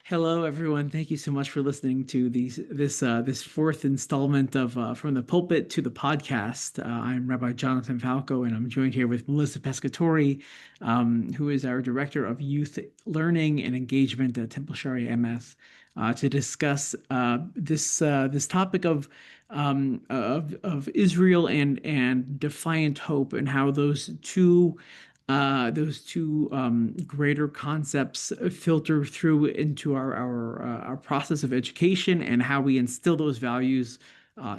Hello, everyone. Thank you so much for listening to this fourth installment of From the Pulpit to the Podcast. I'm Rabbi Jonathan Falco, and I'm joined here with Melissa Pescatore, who is our Director of Youth Learning and Engagement at Temple Shaari Emeth, to discuss this topic of Israel and defiant hope, and how those two greater concepts filter through into our process of education and how we instill those values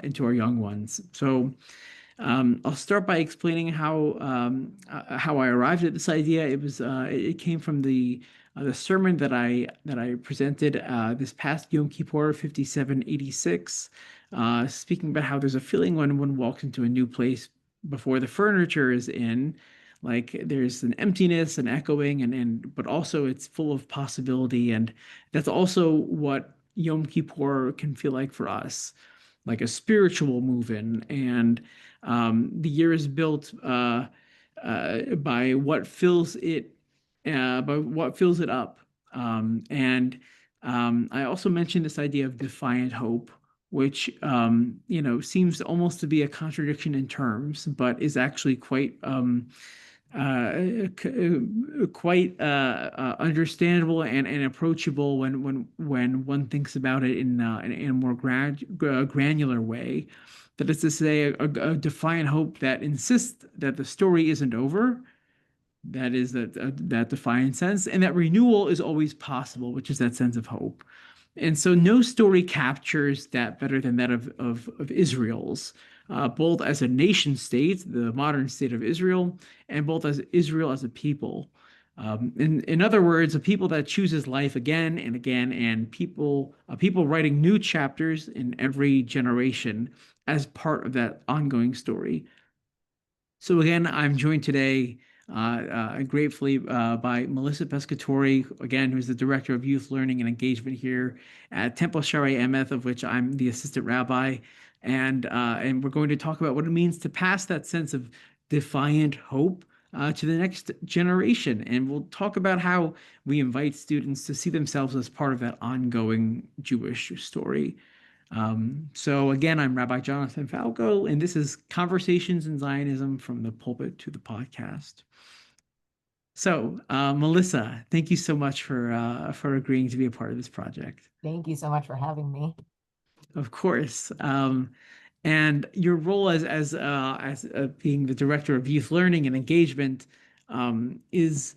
into our young ones. So I'll start by explaining how I arrived at this idea. It came from the sermon that I presented this past Yom Kippur 5786, speaking about how there's a feeling when one walks into a new place before the furniture is in, like there's an emptiness, an echoing, and but also it's full of possibility, and that's also what Yom Kippur can feel like for us, like a spiritual move-in, and the year is built by what fills it, up. And I also mentioned this idea of defiant hope, which seems almost to be a contradiction in terms, but is actually quite understandable and approachable when one thinks about it in a more granular way. That is to say, a defiant hope that insists that the story isn't over. That is that defiant sense, and that renewal is always possible, which is that sense of hope. And so no story captures that better than that of Israel's, both as a nation state, the modern state of Israel, and both as Israel as a people. In other words, a people that chooses life again and again, and a people writing new chapters in every generation as part of that ongoing story. So again, I'm joined today, gratefully, by Melissa Pescatore, again, who's the Director of Youth Learning and Engagement here at Temple Shaari Emeth, of which I'm the Assistant Rabbi. And we're going to talk about what it means to pass that sense of defiant hope to the next generation. And we'll talk about how we invite students to see themselves as part of that ongoing Jewish story. So again, I'm Rabbi Jonathan Falco, and this is Conversations in Zionism from the Pulpit to the Podcast. So, Melissa, thank you so much for agreeing to be a part of this project. Thank you so much for having me. Of course. And your role as being the Director of Youth Learning and Engagement is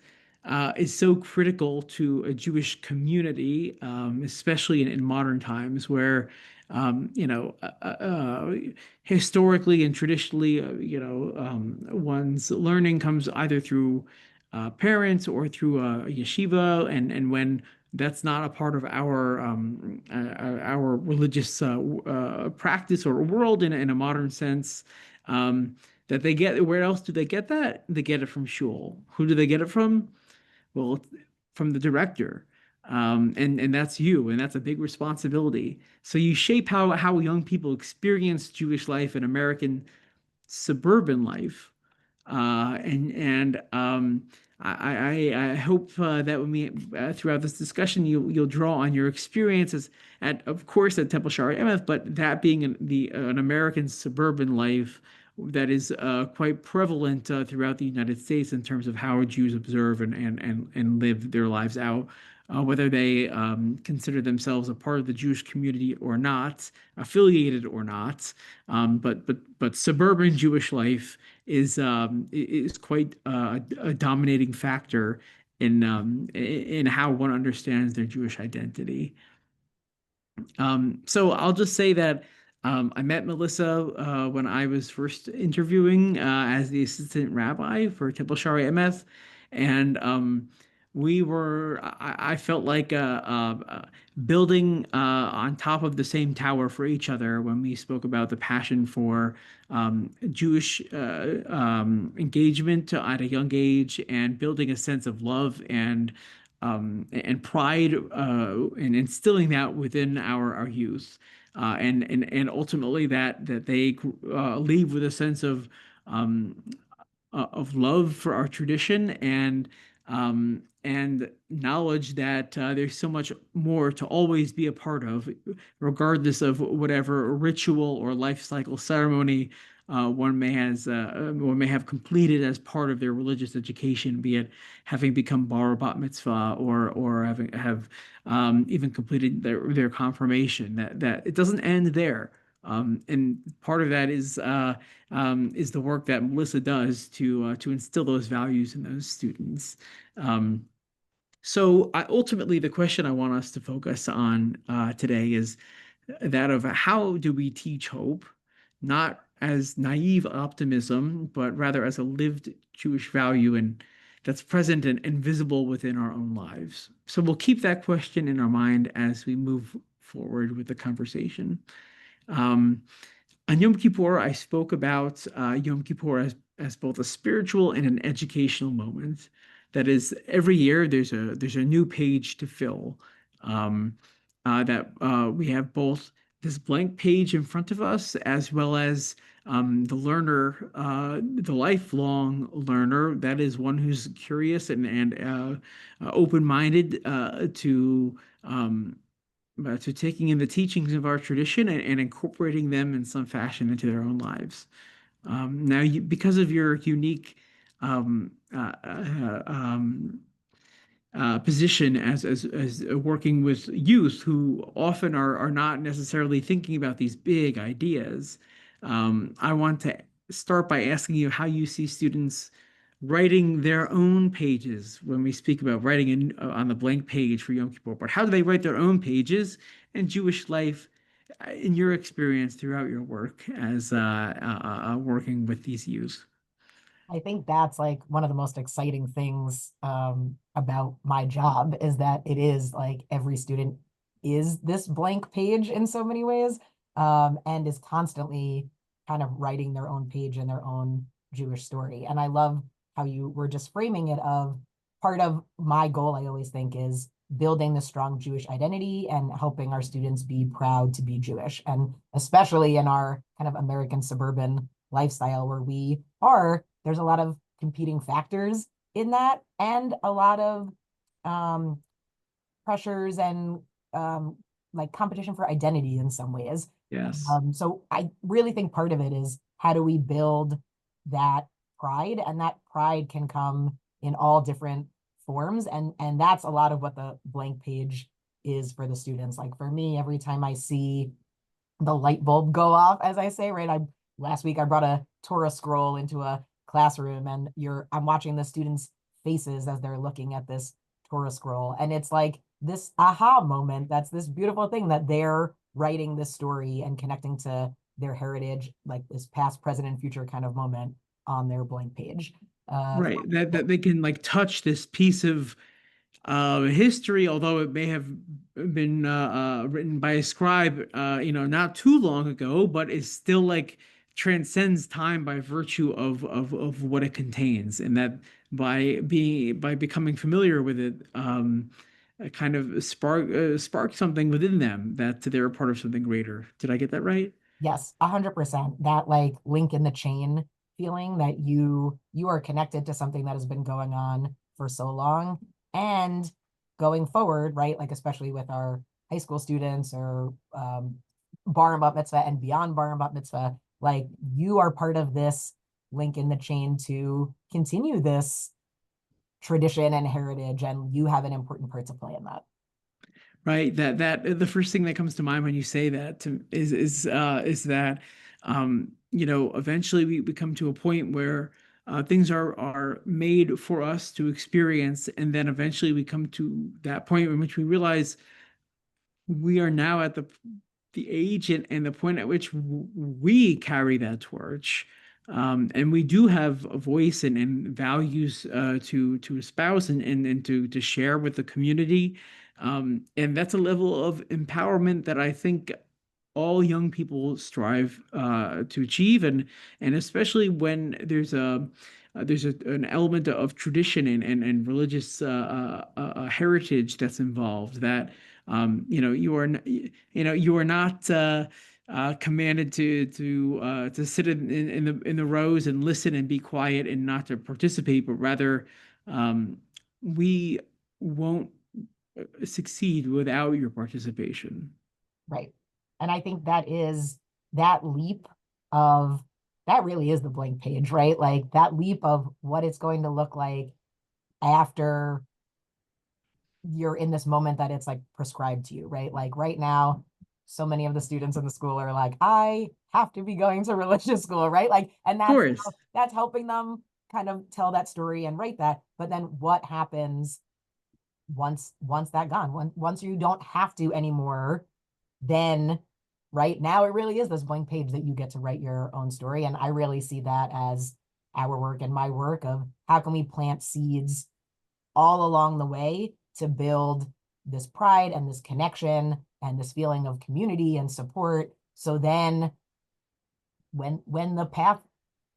so critical to a Jewish community, especially in modern times where historically and traditionally, one's learning comes either through parents or through a yeshiva, and when that's not a part of our religious practice or world in a modern sense, that they get. Where else do they get that? They get it from shul. Who do they get it from? Well, from the director. And that's you, and that's a big responsibility. So you shape how young people experience Jewish life and American suburban life. I hope that when we throughout this discussion you'll draw on your experiences of course at Temple Shaari Emeth, but that being an American suburban life that is quite prevalent throughout the United States in terms of how Jews observe and live their lives out, whether they consider themselves a part of the Jewish community or not, affiliated or not. But suburban Jewish life is quite a dominating factor in how one understands their Jewish identity. So I'll just say that I met Melissa when I was first interviewing as the assistant rabbi for Temple Shaari Emeth, and I felt like building on top of the same tower for each other when we spoke about the passion for Jewish engagement at a young age, and building a sense of love and pride, and instilling that within our youth, and ultimately that they leave with a sense of love for our tradition, and knowledge that there's so much more to always be a part of, regardless of whatever ritual or life cycle ceremony one may have completed as part of their religious education, be it having become bar or bat mitzvah, or having have even completed their confirmation. That it doesn't end there. And part of that is the work that Melissa does to instill those values in those students. Ultimately, the question I want us to focus on today is that of how do we teach hope, not as naive optimism, but rather as a lived Jewish value and that's present and visible within our own lives. So we'll keep that question in our mind as we move forward with the conversation. Um, on Yom Kippur, I spoke about Yom Kippur as both a spiritual and an educational moment. That is, every year there's a new page to fill. Um, that We have both this blank page in front of us, as well as the learner, the lifelong learner. That is one who's curious and open-minded to taking in the teachings of our tradition and incorporating them in some fashion into their own lives. Because of your unique um, uh, uh, um, position as working with youth who often are not necessarily thinking about these big ideas, I want to start by asking you how you see students writing their own pages when we speak about writing on the blank page for Yom Kippur. But how do they write their own pages in Jewish life, in your experience throughout your work as working with these youth? I think that's like one of the most exciting things about my job is that it is like every student is this blank page in so many ways, and is constantly kind of writing their own page and their own Jewish story. And I love how you were just framing it of part of my goal, I always think, is building the strong Jewish identity and helping our students be proud to be Jewish. And especially in our kind of American suburban lifestyle where there's a lot of competing factors in that and a lot of um, pressures and um, like competition for identity in some ways. Yes. So I really think part of it is how do we build that pride, and that pride can come in all different forms, and that's a lot of what the blank page is for the students. Like for me, every time I see the light bulb go off, as I say, right? I last week I brought a Torah scroll into a classroom, and I'm watching the students' faces as they're looking at this Torah scroll, and it's like this aha moment. That's this beautiful thing that they're writing this story and connecting to their heritage, like this past, present, and future kind of moment on their blank page. Uh, Right. That they can like touch this piece of history, although it may have been written by a scribe, not too long ago, but is still like transcends time by virtue of what it contains, and that by becoming familiar with it, it kind of spark something within them that they're a part of something greater. Did I get that right? Yes, 100%. That like link in the chain feeling that you are connected to something that has been going on for so long and going forward, right? Like especially with our high school students or bar and bat mitzvah and beyond bar and bat mitzvah, like you are part of this link in the chain to continue this tradition and heritage, and you have an important part to play in that. Right. That the first thing that comes to mind when you say that is that eventually we come to a point where things are made for us to experience, and then eventually we come to that point in which we realize we are now at the age and the point at which we carry that torch. And we do have a voice and values to espouse and to share with the community. And that's a level of empowerment that I think all young people strive to achieve, and especially when an element of tradition and religious heritage that's involved. That you are not commanded to sit in the rows and listen and be quiet and not to participate, but rather we won't succeed without your participation. Right. And I think that is that leap of that really is the blank page, right? Like that leap of what it's going to look like after you're in this moment that it's like prescribed to you, right? Like right now, so many of the students in the school are like, I have to be going to religious school, right? Like, and Of course. that's helping them kind of tell that story and write that. But then what happens once that gone? Once you don't have to anymore, then right now it really is this blank page that you get to write your own story. And I really see that as our work and my work of how can we plant seeds all along the way to build this pride and this connection and this feeling of community and support. So then when the path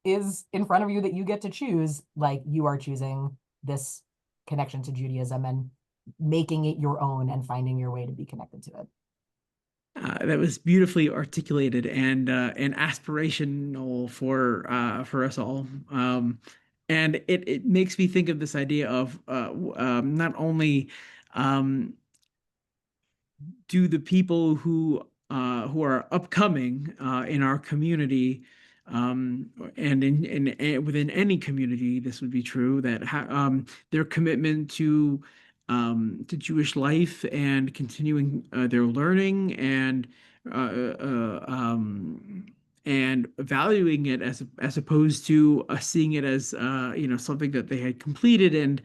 is in front of you that you get to choose, like you are choosing this connection to Judaism and making it your own and finding your way to be connected to it. That was beautifully articulated and aspirational for us all. And it makes me think of this idea of not only um, do the people who are upcoming in our community and within any community, this would be true that their commitment to Jewish life and continuing their learning uh, uh, um, and valuing it as opposed to seeing it as something that they had completed and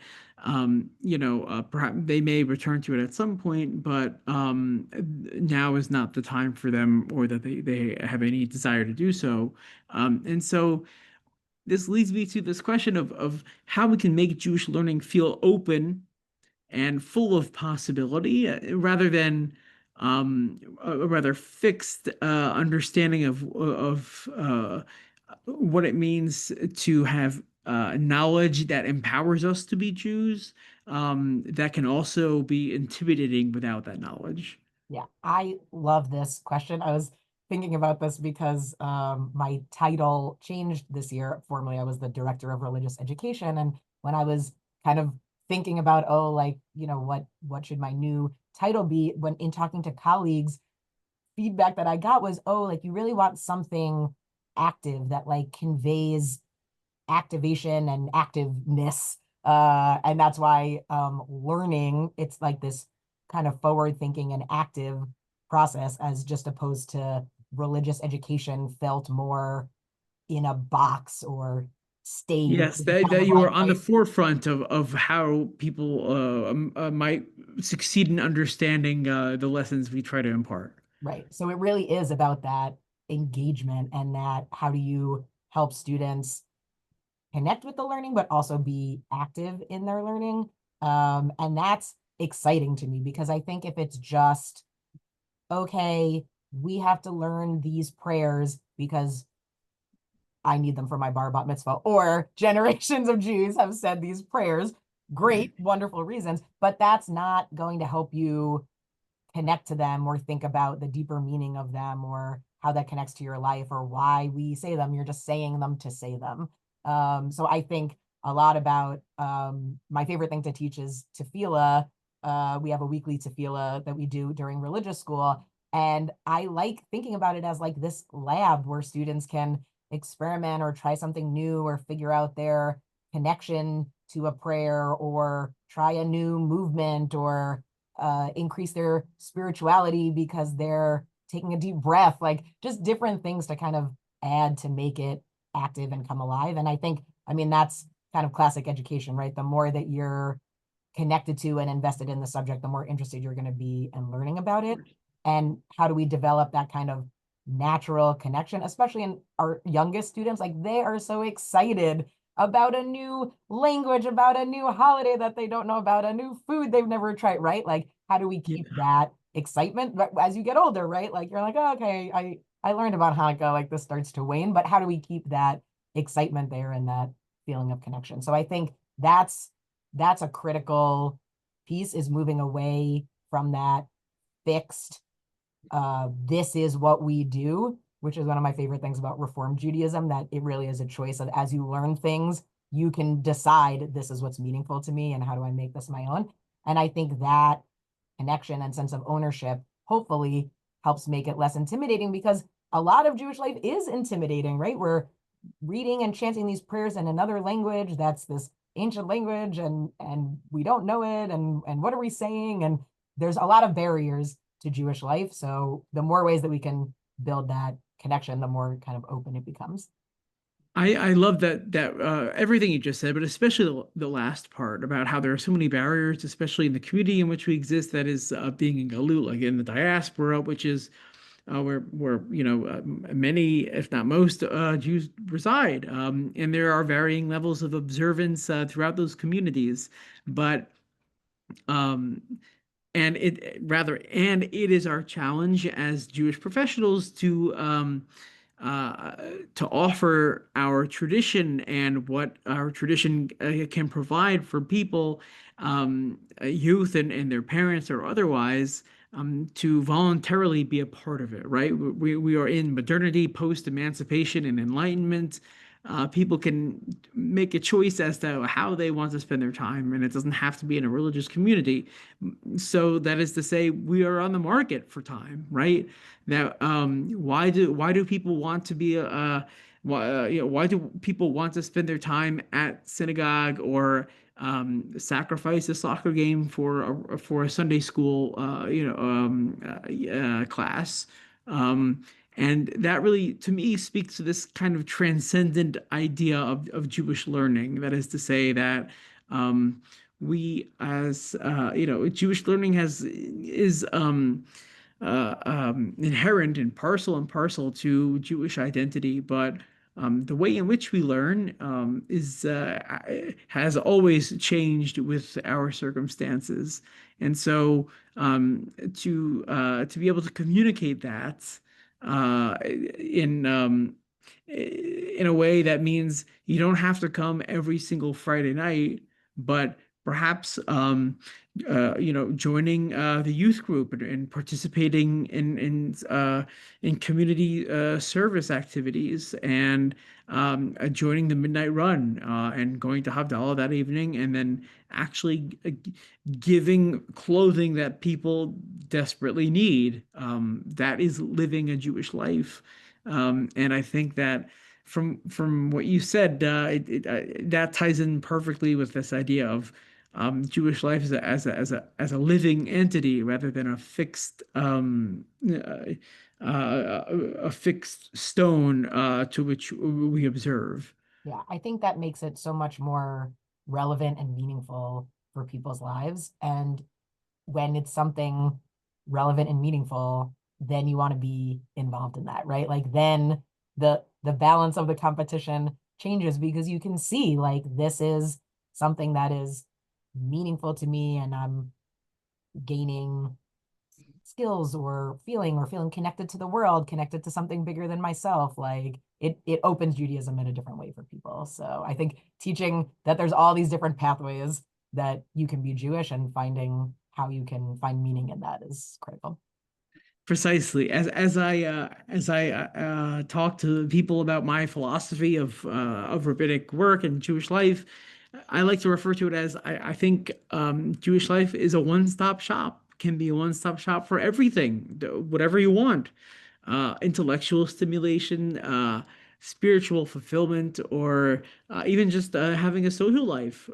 perhaps they may return to it at some point, but now is not the time for them or that they have any desire to do so. And so this leads me to this question of how we can make Jewish learning feel open and full of possibility rather than a rather fixed understanding of what it means to have knowledge that empowers us to be Jews, that can also be intimidating without that knowledge. Yeah, I love this question. I was thinking about this because my title changed this year. Formerly, I was the director of religious education, and when I was kind of thinking about, oh, like, what should my new title be? When in talking to colleagues, feedback that I got was, oh, like you really want something active that like conveys activation and activeness. And that's why learning, it's like this kind of forward thinking and active process as just opposed to religious education felt more in a box or stayed Yes, kind that of you are like, on the right, forefront of how people might succeed in understanding the lessons we try to impart. right. So it really is about that engagement and that how do you help students connect with the learning, but also be active in their learning. And that's exciting to me because I think if it's just, okay, we have to learn these prayers because I need them for my bar bat mitzvah, or generations of Jews have said these prayers, Right. great, wonderful reasons, but that's not going to help you connect to them or think about the deeper meaning of them or how that connects to your life or why we say them. You're just saying them to say them. So I think a lot about my favorite thing to teach is tefillah. We have a weekly tefillah that we do during religious school. And I like thinking about it as like this lab where students can experiment or try something new or figure out their connection to a prayer or try a new movement or increase their spirituality because they're taking a deep breath, like just different things to kind of add to make it active and come alive. And I think, I mean, that's kind of classic education, right? The more that you're connected to and invested in the subject, the more interested you're going to be in learning about it. And how do we develop that kind of natural connection, especially in our youngest students? Like they are so excited about a new language, about a new holiday that they don't know about, a new food they've never tried, right? Like, how do we Yeah. keep that excitement as you get older, right? Like you're like, oh, okay, I learned about Hanukkah, like this starts to wane, but how do we keep that excitement there and that feeling of connection? So I think that's a critical piece is moving away from that fixed this is what we do, which is one of my favorite things about Reform Judaism, that it really is a choice of as you learn things, you can decide this is what's meaningful to me and how do I make this my own. And I think that connection and sense of ownership hopefully helps make it less intimidating because a lot of Jewish life is intimidating, right? We're reading and chanting these prayers in another language that's this ancient language and we don't know it and what are we saying? And there's a lot of barriers to Jewish life. So the more ways that we can build that connection, the more kind of open it becomes. I love that everything you just said, but especially the last part about how there are so many barriers, especially in the community in which we exist, that is being in Galut, like in the diaspora, which is where many, if not most, Jews reside, and there are varying levels of observance throughout those communities, but um, and it is our challenge as Jewish professionals to offer our tradition and what our tradition can provide for people, youth and their parents or otherwise, to voluntarily be a part of it, right? We are in modernity, post-emancipation, and enlightenment. People can make a choice as to how they want to spend their time, and it doesn't have to be in a religious community. So that is to say, we are on the market for time, right? Now, why do people want to be why do people want to spend their time at synagogue or sacrifice a soccer game for a Sunday school class? And that really, to me, speaks to this kind of transcendent idea of Jewish learning. That is to say that we, as Jewish learning is inherent and parcel to Jewish identity, but the way in which we learn is has always changed with our circumstances, and so to be able to communicate that in a way that means you don't have to come every single Friday night, but perhaps joining the youth group and participating in community service activities and joining the midnight run and going to Havdalah that evening, and then actually giving clothing that people desperately need. That is living a Jewish life. And I think that from what you said, that ties in perfectly with this idea of Jewish life as a living entity rather than a fixed stone to which we observe. Yeah, I think that makes it so much more relevant and meaningful for people's lives. And when it's something relevant and meaningful, then you want to be involved in that, right? Like then the balance of the competition changes because you can see like this is something that is meaningful to me and I'm gaining skills or feeling connected to the world, connected to something bigger than myself. Like it opens Judaism in a different way for people. So I think teaching that there's all these different pathways that you can be Jewish and finding how you can find meaning in that is critical. Precisely. As I talk to people about my philosophy of rabbinic work and Jewish life, I like to refer to it as I think Jewish life is a one-stop shop, can be a one-stop shop for everything, whatever you want, intellectual stimulation, spiritual fulfillment, or even just having a social life.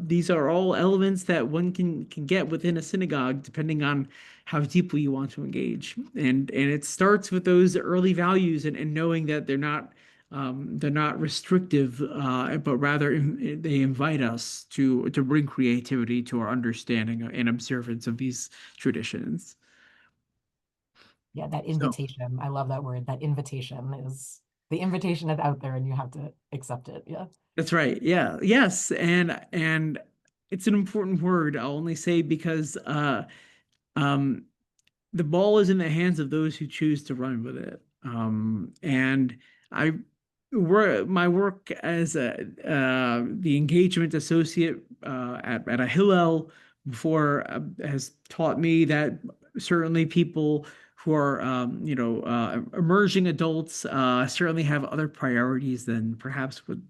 These are all elements that one can get within a synagogue, depending on how deeply you want to engage. And it starts with those early values and knowing that they're not restrictive, but rather they invite us to bring creativity to our understanding and observance of these traditions. Yeah, that So. invitation. I love that word. That invitation is the invitation is out there and you have to accept it. Yeah. That's right. Yeah. Yes. And it's an important word. I'll only say because um the ball is in the hands of those who choose to run with it. And I my work as the engagement associate at a Hillel before has taught me that certainly people who are emerging adults certainly have other priorities than perhaps with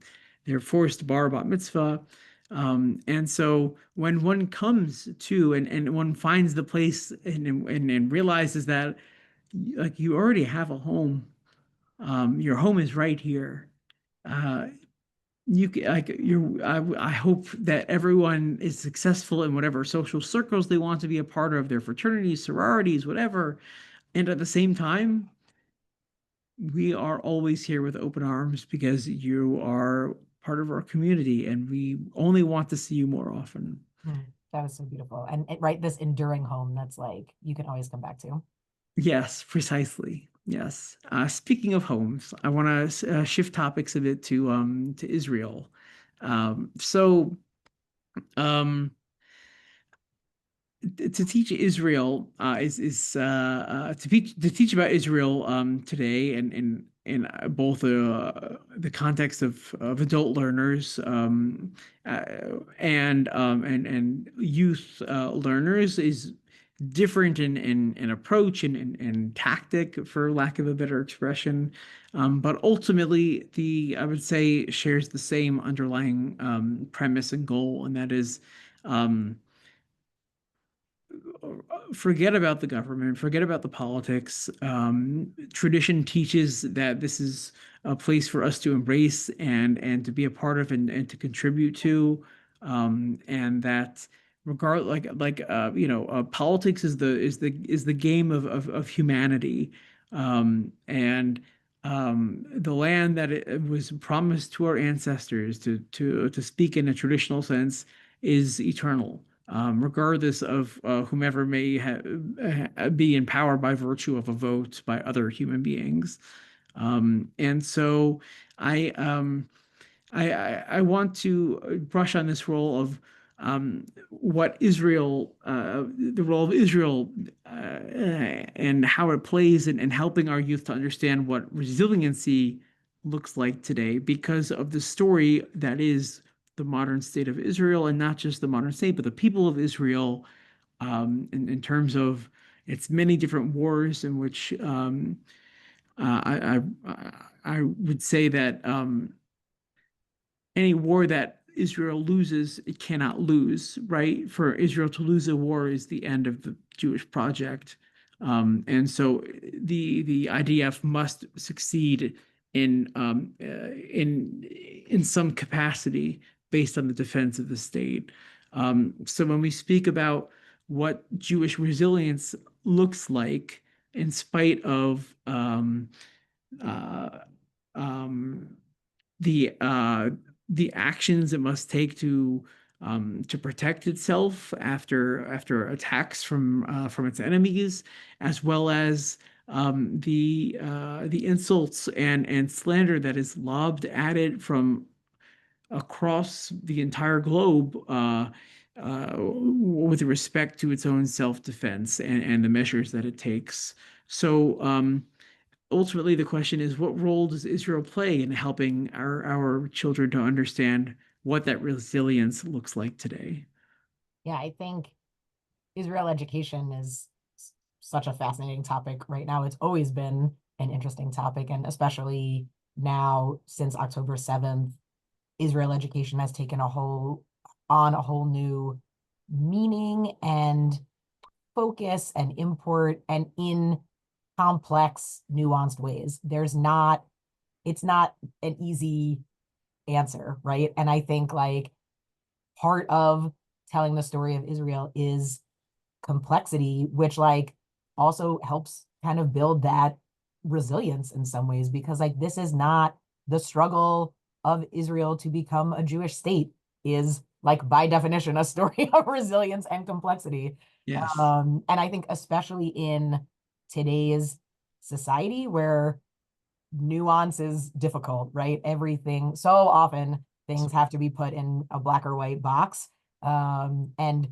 their forced bar bat mitzvah. And so when one comes to and one finds the place and realizes that like you already have a home, your home is right here. Uh, like I hope that everyone is successful in whatever social circles they want to be a part of, their fraternities, sororities, whatever. And at the same time, we are always here with open arms because you are part of our community and we only want to see you more often. That is so beautiful. And right, this enduring home that's like you can always come back to. Yes, precisely. Yes. Speaking of homes, I want to shift topics a bit to Israel. So um, to teach Israel to teach about Israel today and in both the context of adult learners uh, and youth learners is different in approach and tactic, for lack of a better expression. But ultimately, the I would say shares the same underlying premise and goal, and that is um, forget about the government, forget about the politics. Tradition teaches that this is a place for us to embrace and to be a part of and to contribute to, and that regard politics is the game of humanity, and the land that it was promised to our ancestors to speak in a traditional sense is eternal, regardless of whomever may be in power by virtue of a vote by other human beings. And so I, um, I want to brush on this role of what Israel, the role of Israel, and how it plays in helping our youth to understand what resiliency looks like today because of the story that is the modern state of Israel, and not just the modern state, but the people of Israel, in terms of its many different wars in which I would say that any war that Israel loses, it cannot lose, right? For Israel to lose a war is the end of the Jewish project. And so the IDF must succeed in some capacity based on the defense of the state. So when we speak about what Jewish resilience looks like, in spite of uh, um, the uh, the actions it must take to protect itself after attacks from its enemies, as well as the insults and slander that is lobbed at it from across the entire globe, with respect to its own self-defense and the measures that it takes. So ultimately the question is, what role does Israel play in helping our children to understand what that resilience looks like today? Yeah, I think Israel education is such a fascinating topic right now. It's always been an interesting topic, and especially now since October 7th, Israel education has taken a whole new meaning and focus and import and in complex, nuanced ways. It's not an easy answer, right? And I think like part of telling the story of Israel is complexity, which like also helps kind of build that resilience in some ways, because like this is not the struggle of Israel to become a Jewish state is like by definition a story of resilience and complexity. Yes. And I think especially in today's society where nuance is difficult, right? Everything, so often things have to be put in a black or white box. And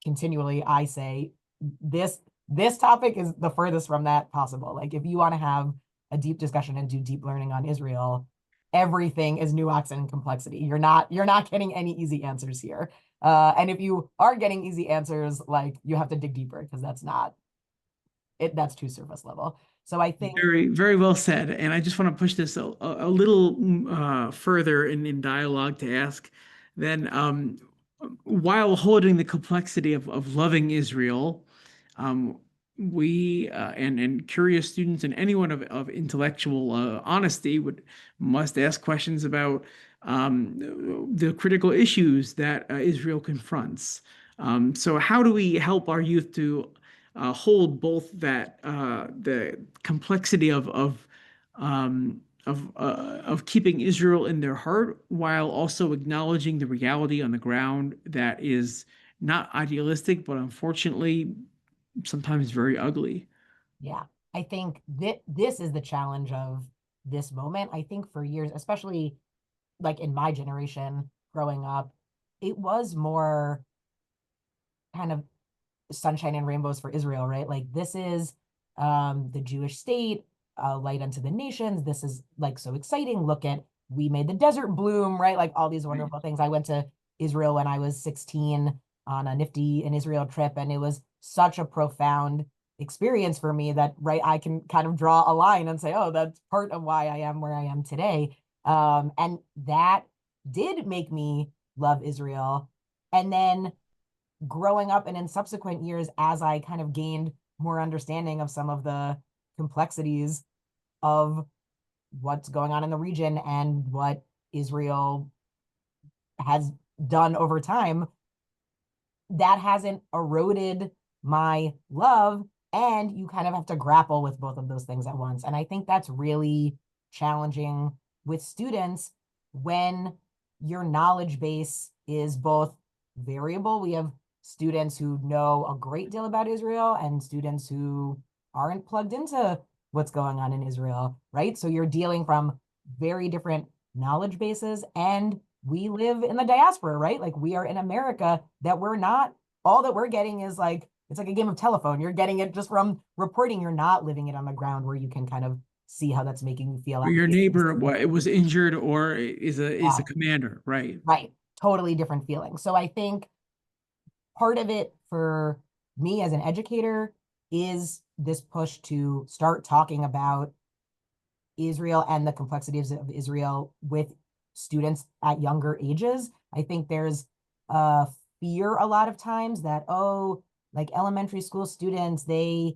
continually I say this this topic is the furthest from that possible. Like if you want to have a deep discussion and do deep learning on Israel, everything is nuance and complexity. You're not getting any easy answers here. And if you are getting easy answers, like you have to dig deeper because that's not it. That's too surface level. So I think Very, very well said. And I just want to push this a little further in dialogue to ask then while holding the complexity of loving Israel, um, we and curious students and anyone of intellectual honesty would must ask questions about the critical issues that Israel confronts. So how do we help our youth to hold both that the complexity of keeping Israel in their heart while also acknowledging the reality on the ground that is not idealistic, but unfortunately sometimes very ugly. Yeah, I think that this is the challenge of this moment. I think for years, especially like in my generation growing up, it was more kind of sunshine and rainbows for Israel, right? Like this is the Jewish state, light unto the nations. This is like so exciting. Look at we made the desert bloom, right? Like all these Right. wonderful things. I went to Israel when I was 16 on a nifty in Israel trip, and it was such a profound experience for me that right I can kind of draw a line and say, oh, that's part of why I am where I am today. And that did make me love Israel. And then growing up and in subsequent years, as I kind of gained more understanding of some of the complexities of what's going on in the region and what Israel has done over time, that hasn't eroded my love. And you kind of have to grapple with both of those things at once. And I think that's really challenging with students when your knowledge base is both variable. We have students who know a great deal about Israel and students who aren't plugged into what's going on in Israel, right? So you're dealing from very different knowledge bases, and we live in the diaspora, right? Like we are in America, that we're not, all that we're getting is like, it's like a game of telephone. You're getting it just from reporting. You're not living it on the ground where you can kind of see how that's making you feel Or after your facing neighbor students. it was injured or is a Yeah, commander, right? right. Totally different feeling. So I think part of it for me as an educator is this push to start talking about Israel and the complexities of Israel with students at younger ages. I think there's a fear a lot of times that, oh, like elementary school students, they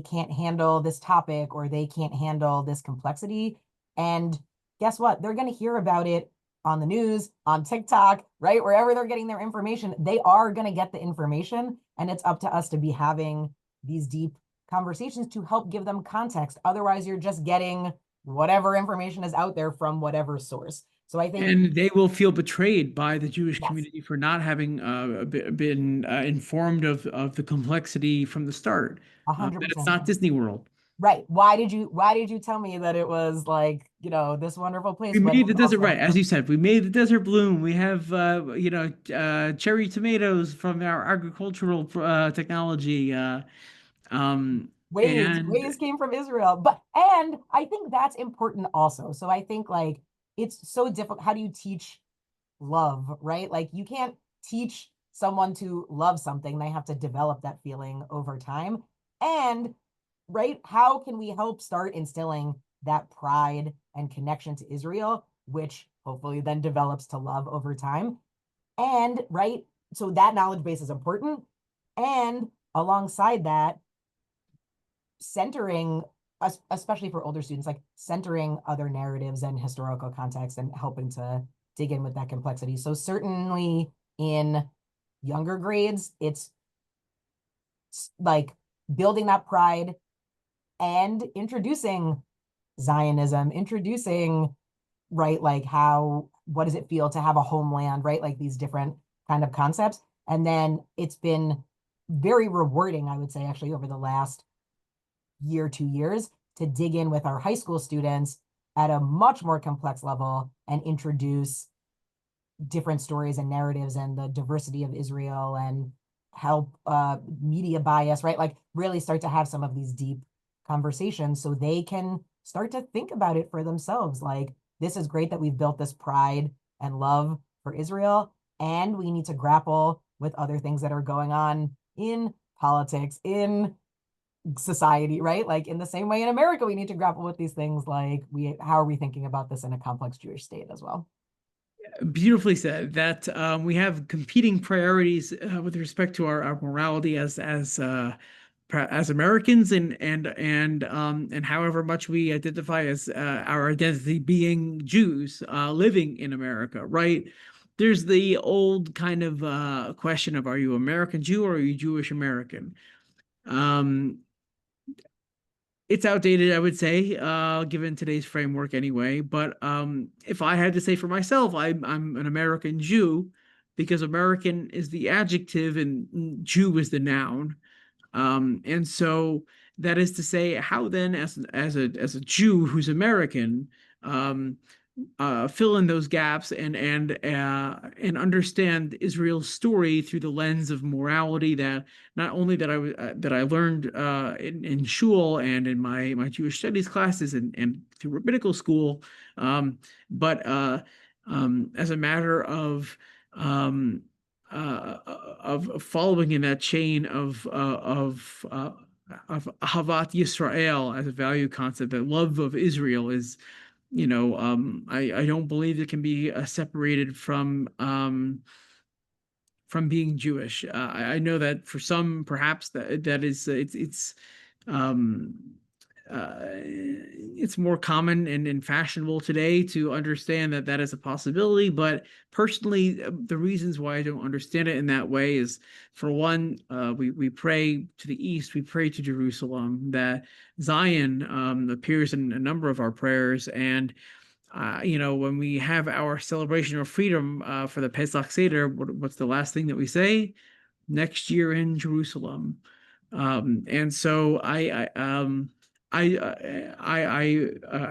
can't handle this topic or they can't handle this complexity. And guess what? They're going to hear about it on the news, on TikTok, right? Wherever they're getting their information, they are going to get the information. And it's up to us to be having these deep conversations to help give them context. Otherwise, you're just getting whatever information is out there from whatever source. So I think, And they will feel betrayed by the Jewish yes, community for not having been informed of the complexity from the start. That it's 100%. not Disney World. Right. Why did you tell me that it was like, this wonderful We place when made it the was desert right, also as you said. We made the desert bloom. We have, cherry tomatoes from our agricultural technology, and ways came from Israel. But and I think that's important also. So I think like it's so difficult. How do you teach love, right? Like you can't teach someone to love something. They have to develop that feeling over time. And right, how can we help start instilling that pride and connection to Israel, which hopefully then develops to love over time? And right, so that knowledge base is important. And alongside that, centering, especially for older students, like centering other narratives and historical context and helping to dig in with that complexity. So certainly in younger grades, it's like building that pride and introducing Zionism, introducing, right, like how, what does it feel to have a homeland, right? Like these different kind of concepts. And then it's been very rewarding, I would say, actually, over the last year, 2 years, to dig in with our high school students at a much more complex level and introduce different stories and narratives and the diversity of Israel and help media bias, right? Like really start to have some of these deep conversations so they can start to think about it for themselves. Like, this is great that we've built this pride and love for Israel, and we need to grapple with other things that are going on in politics, in society, right? Like in the same way in America, we need to grapple with these things. Like how are we thinking about this in a complex Jewish state as well? Beautifully said. That we have competing priorities with respect to our morality as Americans, and however much we identify as our identity being Jews living in America, right? There's the old kind of question of, are you American Jew or are you Jewish American? Um, it's outdated, I would say, given today's framework anyway. But if I had to say for myself, I'm an American Jew because American is the adjective and Jew is the noun. And so that is to say, how then, as a Jew who's American, um, fill in those gaps and understand Israel's story through the lens of morality that not only that I learned in shul and in my Jewish studies classes and through rabbinical school, but as a matter um, of following in that chain of Havat Yisrael as a value concept, that love of Israel is, I don't believe it can be separated from being Jewish. I know that for some, perhaps that is um, it's more common and fashionable today to understand that that is a possibility. But personally, the reasons why I don't understand it in that way is, for one, we pray to the east, we pray to Jerusalem. That Zion appears in a number of our prayers, and when we have our celebration of freedom for the Pesach Seder, what's the last thing that we say? Next year in Jerusalem. And so I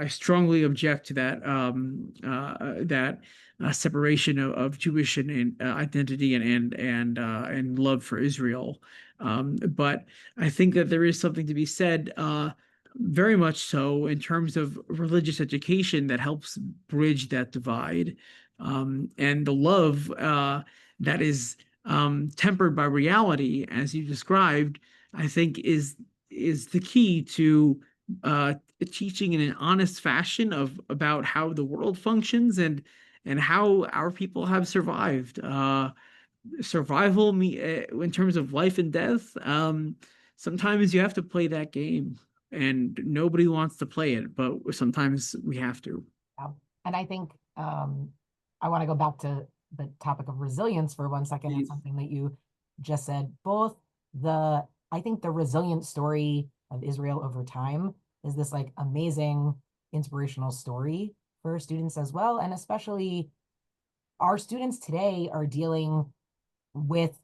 strongly object to that separation of Jewish and identity and love for Israel. But I think that there is something to be said, very much so, in terms of religious education that helps bridge that divide, and the love that is tempered by reality, as you described, I think is the key to uh, teaching in an honest fashion of about how the world functions and how our people have survived. Survival in terms of life and death. Sometimes you have to play that game, and nobody wants to play it, but sometimes we have to. Yeah. And I think I want to go back to the topic of resilience for 1 second, and Please. something that you just said. I think the resilient story of Israel over time is this like amazing inspirational story for students as well. And especially our students today are dealing with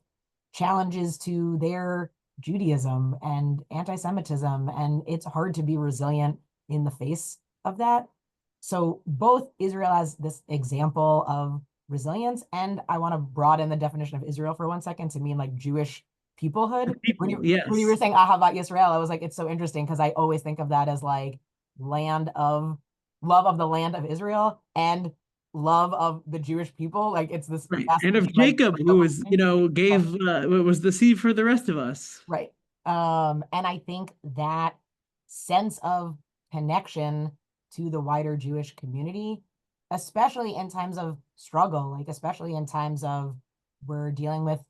challenges to their Judaism and anti-Semitism, and it's hard to be resilient in the face of that. So both Israel as this example of resilience, and I want to broaden the definition of Israel for 1 second to mean like Jewish peoplehood. When People, you were yes. saying Ahavat Yisrael, I was like, it's so interesting because I always think of that as like land of love of the land of Israel and love of the Jewish people. Like it's this Right. And of fascinating like Jacob, who triangle was, thing. gave was the seed for the rest of us. Right. And I think that sense of connection to the wider Jewish community, especially in times of struggle, like especially in times of we're dealing with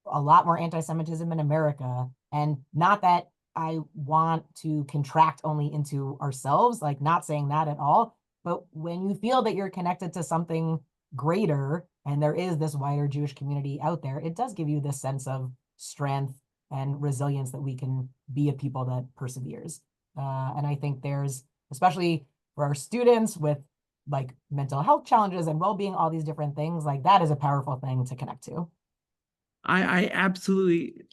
a lot more anti-Semitism in America. And not that I want to contract only into ourselves, like not saying that at all. But when you feel that you're connected to something greater and there is this wider Jewish community out there, it does give you this sense of strength and resilience that we can be a people that perseveres. And I think there's, especially for our students with like mental health challenges and well-being, all these different things, like that is a powerful thing to connect to. I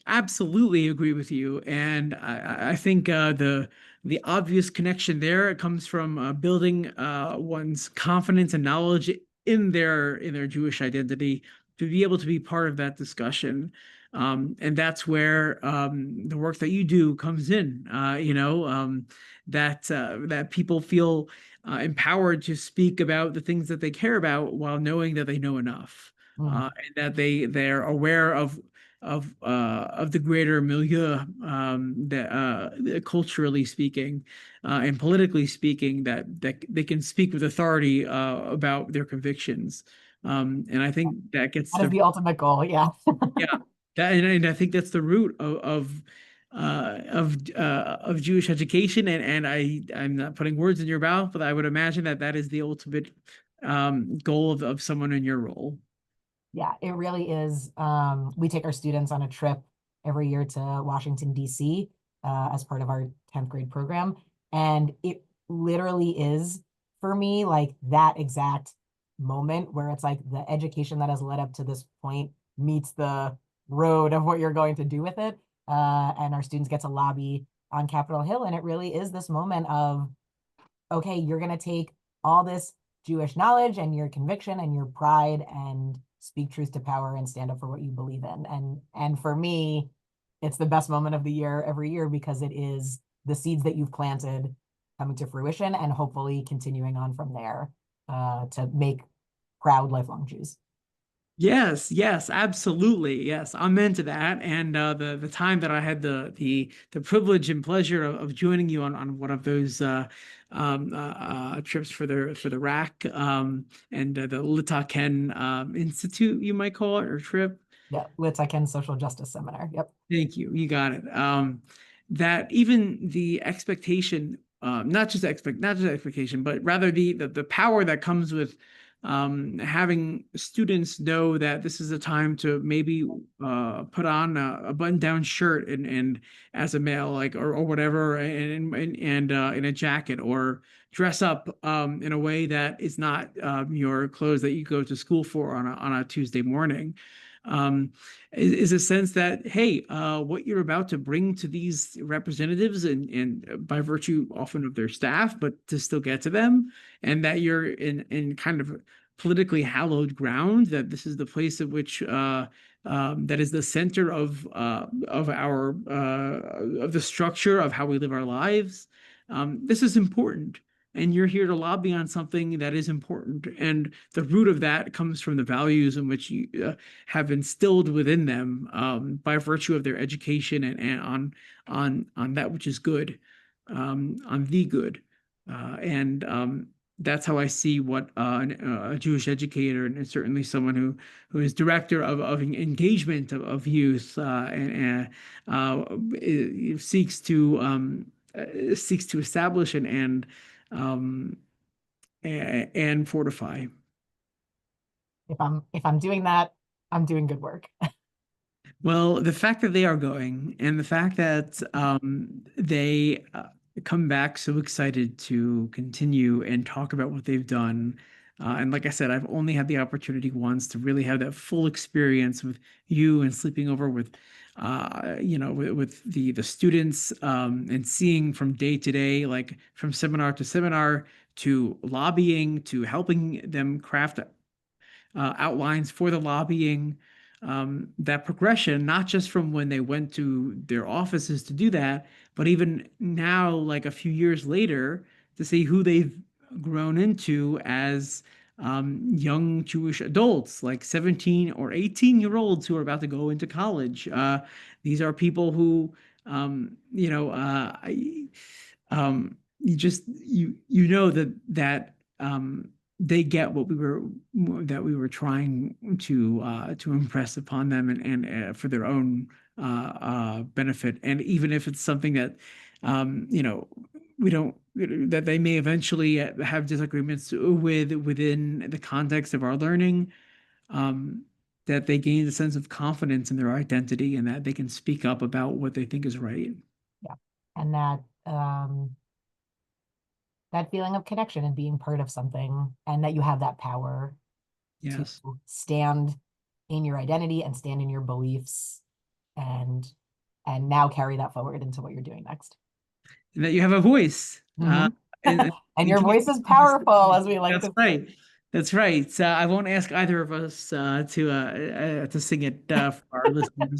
absolutely agree with you, and I think the obvious connection there comes from building one's confidence and knowledge in their Jewish identity to be able to be part of that discussion, and that's where the work that you do comes in. That people feel empowered to speak about the things that they care about while knowing that they know enough, Mhm. and that they're aware of the greater milieu, that culturally speaking and politically speaking, that they can speak with authority about their convictions. And I think that gets That is to, the ultimate goal. Yeah. yeah, that, and I think that's the root of Jewish education. And I'm not putting words in your mouth, but I would imagine that that is the ultimate goal of someone in your role. Yeah, it really is. We take our students on a trip every year to Washington, D.C., as part of our 10th grade program. And it literally is, for me, like that exact moment where it's like the education that has led up to this point meets the road of what you're going to do with it. And our students get to lobby on Capitol Hill. And it really is this moment of, okay, you're going to take all this Jewish knowledge and your conviction and your pride and speak truth to power and stand up for what you believe in. And for me, it's the best moment of the year every year because it is the seeds that you've planted coming to fruition and hopefully continuing on from there, to make proud lifelong Jews. Yes, yes, absolutely. Yes, I'm into that. And the time that I had the privilege and pleasure of joining you on one of those trips for the RAC and the Litaken Institute, you might call it, or trip. Yeah, Litzaken Social Justice Seminar. Yep. Thank you. You got it. That even the expectation, not just expectation, but rather the power that comes with having students know that this is a time to maybe put on a button-down shirt and as a male, like or whatever, and in a jacket or dress up in a way that is not your clothes that you go to school for on a Tuesday morning. Um, is a sense that, hey, what you're about to bring to these representatives and by virtue often of their staff, but to still get to them, and that you're in kind of politically hallowed ground, that this is the place at which that is the center of our of the structure of how we live our lives. This is important. And you're here to lobby on something that is important. And the root of that comes from the values in which you have instilled within them by virtue of their education and on that which is good, on the good, and that's how I see what a Jewish educator and certainly someone who is director of engagement of youth seeks to establish um, and fortify. If I'm doing that, I'm doing good work. Well, the fact that they are going and the fact that they come back so excited to continue and talk about what they've done. And like I said, I've only had the opportunity once to really have that full experience with you and sleeping over with, with the students and seeing from day to day, like from seminar to seminar, to lobbying, to helping them craft outlines for the lobbying, that progression, not just from when they went to their offices to do that, but even now, like a few years later, to see who they've grown into as young Jewish adults, like 17 or 18-year-olds who are about to go into college. These are people who, you know that they get what we were trying to impress upon them and for their own benefit. And even if it's something that we don't that they may eventually have disagreements with within the context of our learning, um, that they gain a sense of confidence in their identity and that they can speak up about what they think is right. Yeah. And that feeling of connection and being part of something and that you have that power to Yes. stand in your identity and stand in your beliefs and and now carry that forward into what you're doing next. And that you have a voice. Mhm. And And in your voice community is powerful, as we like That's to say. right. That's right. So I won't ask either of us to sing it for our listeners.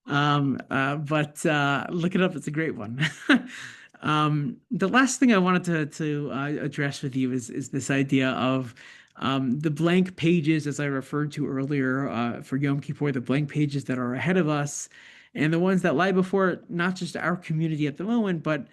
But look it up. It's a great one. The last thing I wanted to address with you is this idea of the blank pages, as I referred to earlier, for Yom Kippur, the blank pages that are ahead of us, and the ones that lie before not just our community at the moment, but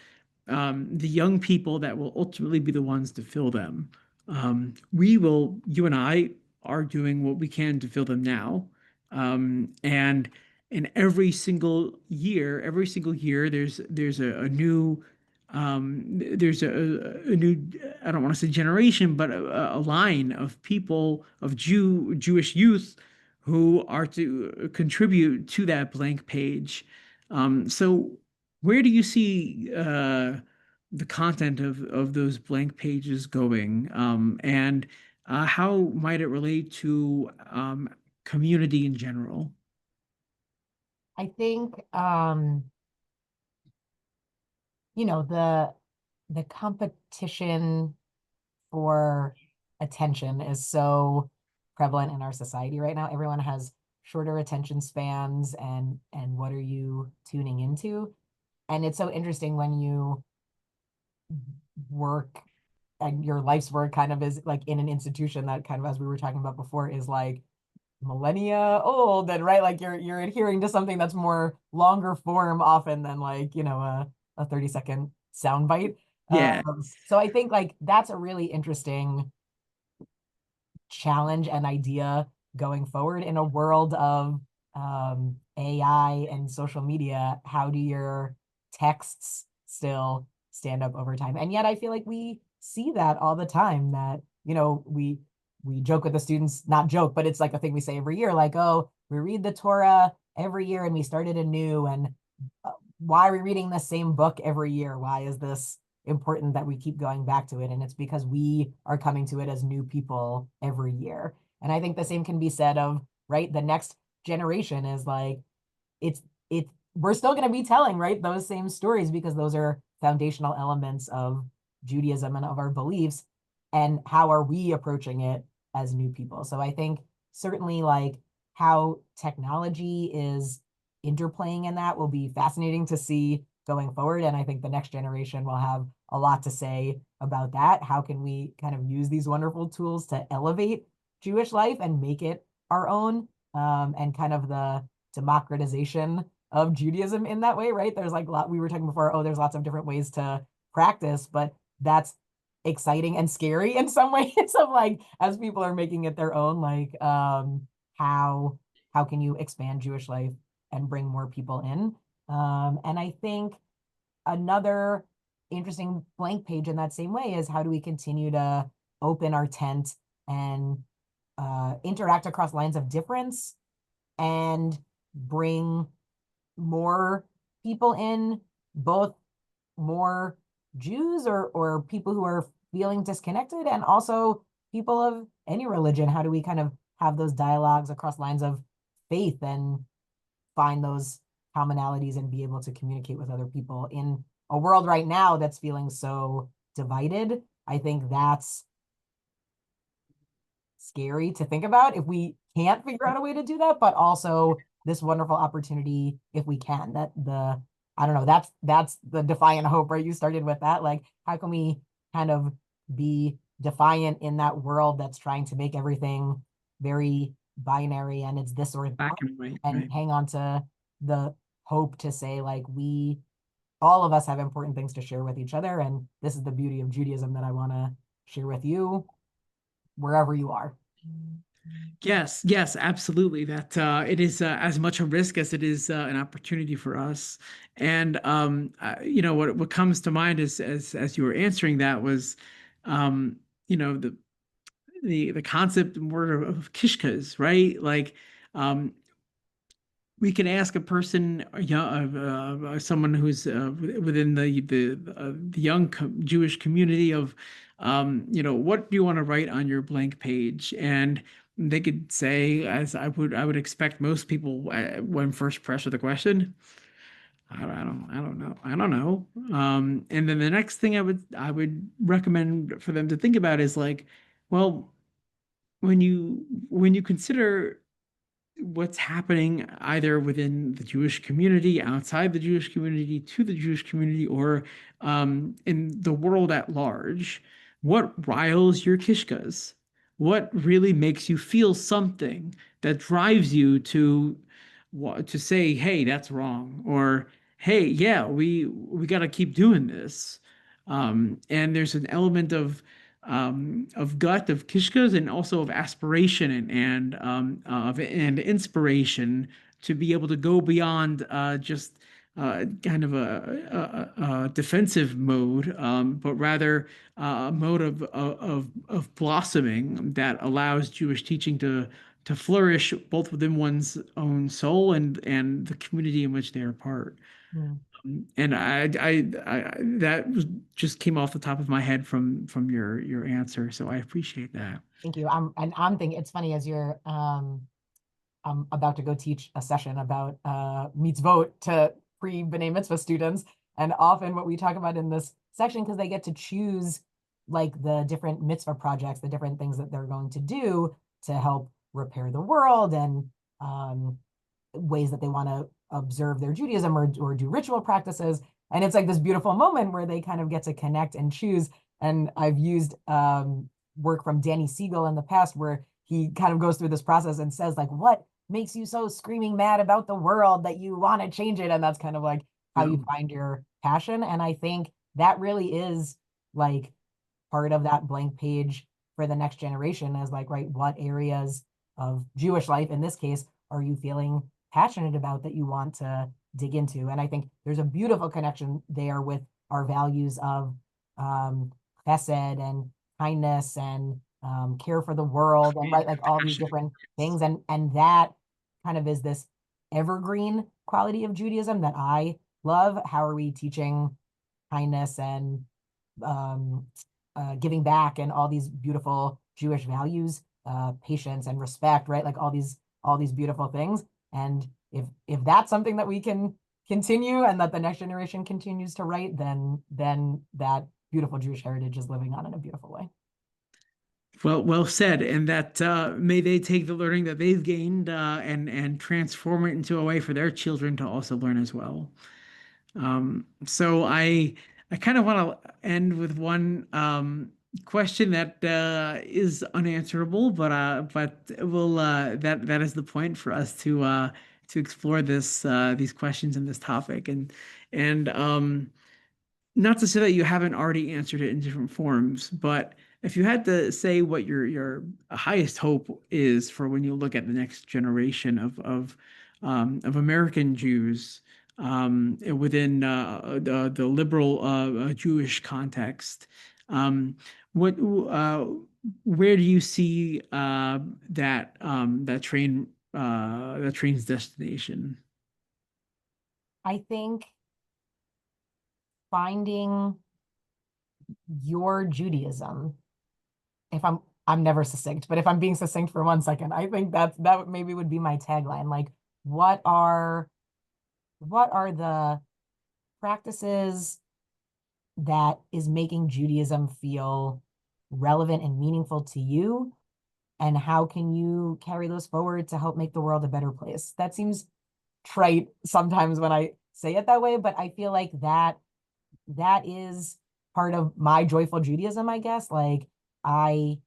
the young people that will ultimately be the ones to fill them. You and I are doing what we can to fill them now. And in every single year, there's a new a new, I don't want to say generation, but a line of people of Jewish youth who are to contribute to that blank page. So where do you see the content of those blank pages going? And how might it relate to community in general? I think you know, the competition for attention is so prevalent in our society right now. Everyone has shorter attention spans, and what are you tuning into? And it's so interesting when you work and your life's work kind of is like in an institution that kind of, as we were talking about before, is like millennia old, and right, like you're adhering to something that's more longer form often than like, you know, a 30-second soundbite. Yeah, So I think like that's a really interesting challenge and idea going forward in a world of AI and social media. How do your texts still stand up over time? And yet I feel like we see that all the time, that, you know, we joke with the students, not joke, but it's like a thing we say every year, like, oh, we read the Torah every year and we started anew. And why are we reading the same book every year? Why is this important that we keep going back to it? And it's because we are coming to it as new people every year. And I think the same can be said of, right, the next generation is like, it's we're still going to be telling, right, those same stories, because those are foundational elements of Judaism and of our beliefs. And how are we approaching it as new people? So I think certainly like how technology is interplaying in that will be fascinating to see going forward. And I think the next generation will have a lot to say about that. How can we kind of use these wonderful tools to elevate Jewish life and make it our own? And kind of the democratization of Judaism in that way, right? There's like a lot, we were talking before, oh, there's lots of different ways to practice, but that's exciting and scary in some ways of like, as people are making it their own, like how how can you expand Jewish life and bring more people in? And I think another interesting blank page in that same way is, how do we continue to open our tent and interact across lines of difference and bring more people in, both more Jews or people who are feeling disconnected, and also people of any religion. How do we kind of have those dialogues across lines of faith and find those commonalities and be able to communicate with other people in a world right now that's feeling so divided? I think that's scary to think about if we can't figure out a way to do that, but also this wonderful opportunity if we can. That the I don't know, that's the defiant hope, right? You started with that. Like, how can we kind of be defiant in that world that's trying to make everything very binary and it's this or that, black and white, and right? hang on to the hope to say, like, we all of us have important things to share with each other, and this is the beauty of Judaism that I want to share with you wherever you are. Yes, yes, absolutely. That it is as much a risk as it is an opportunity for us. And you know what comes to mind is as you were answering that was, you know, the concept more of kishkas, right? Like, um, we can ask a person, someone who's within the young Jewish community of, you know, what do you want to write on your blank page? And they could say, as I would expect most people when first pressed with the question, I don't know, I don't know. And then the next thing I would recommend for them to think about is like, well, when you consider what's happening either within the Jewish community, outside the Jewish community, to the Jewish community, or in the world at large, what riles your kishkas? What really makes you feel something that drives you to say, "Hey, that's wrong," or "Hey, yeah, we got to keep doing this." And there's an element of of gut, of kishkas, and also of aspiration and inspiration to be able to go beyond just kind of a defensive mode, but rather a mode of blossoming that allows Jewish teaching to flourish both within one's own soul and the community in which they are part. Mm. And that just came off the top of my head from your answer, so I appreciate that. Thank you. I'm thinking it's funny as I'm about to go teach a session about mitzvot to pre-B'nai Mitzvah students. And often what we talk about in this section, because they get to choose like the different mitzvah projects, the different things that they're going to do to help repair the world and ways that they want to observe their Judaism or do ritual practices. And it's like this beautiful moment where they kind of get to connect and choose. And I've used work from Danny Siegel in the past where he kind of goes through this process and says like, what makes you so screaming mad about the world that you want to change it? And that's kind of like how Yeah. you find your passion. And I think that really is like part of that blank page for the next generation is like, right, what areas of Jewish life in this case are you feeling passionate about that you want to dig into? And I think there's a beautiful connection there with our values of chesed and kindness and care for the world and right, like all these Compassion. different things. And that kind of is this evergreen quality of Judaism that I love. How are we teaching kindness and um, giving back and all these beautiful Jewish values, patience and respect, right? Like all these beautiful things. And if that's something that we can continue and that the next generation continues to write, then that beautiful Jewish heritage is living on in a beautiful way. Well said. And that may they take the learning that they've gained and transform it into a way for their children to also learn as well. So I kind of want to end with one question that is unanswerable, but will that is the point for us to explore these questions and this topic and not to say that you haven't already answered it in different forms, but if you had to say what your highest hope is for when you look at the next generation of American Jews within the liberal Jewish context, what where do you see that train's destination? I think finding your Judaism, if I'm never succinct, but if I'm being succinct for 1 second, I think that maybe would be my tagline. Like, what are what are the practices that is making Judaism feel relevant and meaningful to you? And how can you carry those forward to help make the world a better place? That seems trite sometimes when I say it that way, but I feel like that is part of my joyful Judaism, I guess. Like I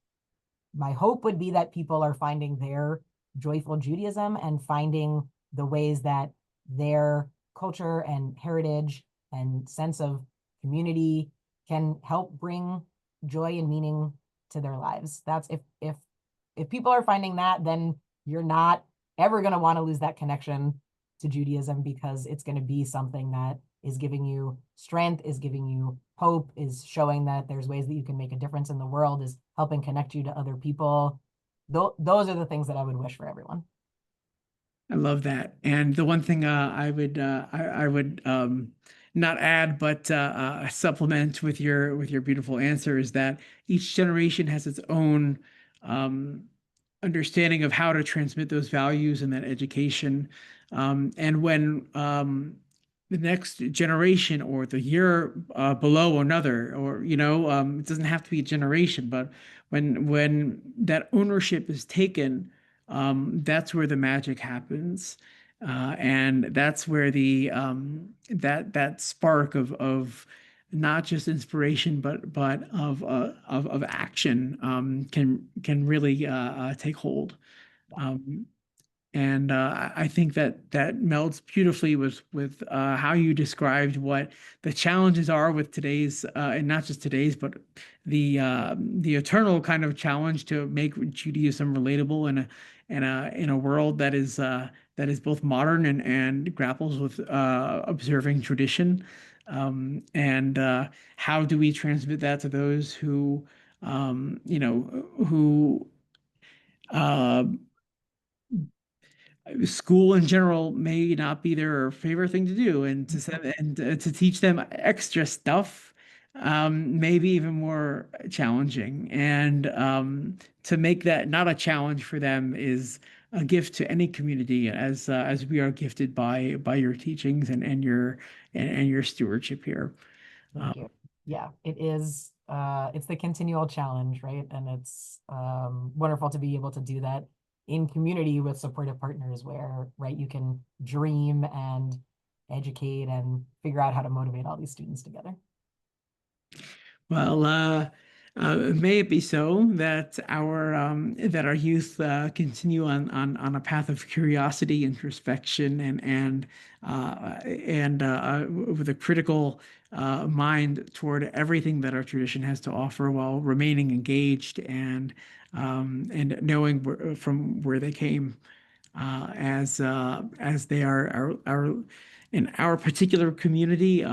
my hope would be that people are finding their joyful Judaism and finding the ways that their culture and heritage and sense of community can help bring joy and meaning to their lives. That's if people are finding that, then you're not ever going to want to lose that connection to Judaism because it's going to be something that is giving you strength, is giving you hope, is showing that there's ways that you can make a difference in the world, is helping connect you to other people. Those are the things that I would wish for everyone. I love that. And the one thing I would not add but supplement with your beautiful answer is that each generation has its own um, understanding of how to transmit those values and that education. And when the next generation or the year below another, or it doesn't have to be a generation, but when that ownership is taken, that's where the magic happens. And that's where that spark of not just inspiration but of action can really take hold. Um, And I think that that melds beautifully with how you described what the challenges are with today's and not just today's, but the eternal kind of challenge to make Judaism relatable in a world that is both modern and grapples with observing tradition. And how do we transmit that to those who who uh, school in general may not be their favorite thing to do, and to teach them extra stuff maybe even more challenging. And to make that not a challenge for them is a gift to any community, as we are gifted by your teachings and your stewardship here. Thank you. Yeah, it is it's the continual challenge, right? And it's wonderful to be able to do that in community with supportive partners where, right, you can dream and educate and figure out how to motivate all these students together. Well, may it be so that our youth continue on a path of curiosity, introspection, with a critical mind toward everything that our tradition has to offer, while remaining engaged and knowing from where they came, as they are our in our particular community,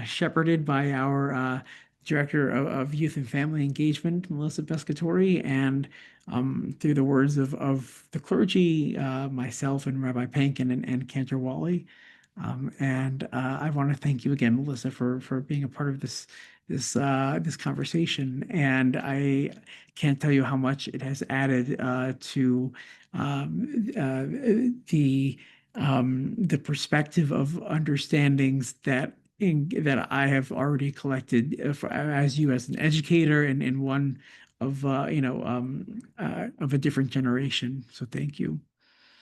shepherded by our director of youth and family engagement, Melissa Pescatore, and through the words of the clergy, myself and Rabbi Pankin and Cantor Wally. And I want to thank you again, Melissa, for being a part of this conversation. And I can't tell you how much it has added to the perspective of understandings that I have already collected as you as an educator and one of a different generation. So thank you.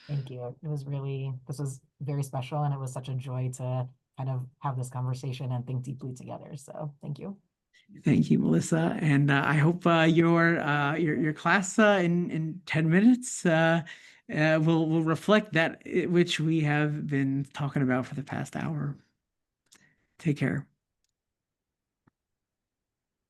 Thank you. This was very special, and it was such a joy to kind of have this conversation and think deeply together. So thank you. Thank you, Melissa. And I hope your class in 10 minutes will reflect that which we have been talking about for the past hour. Take care.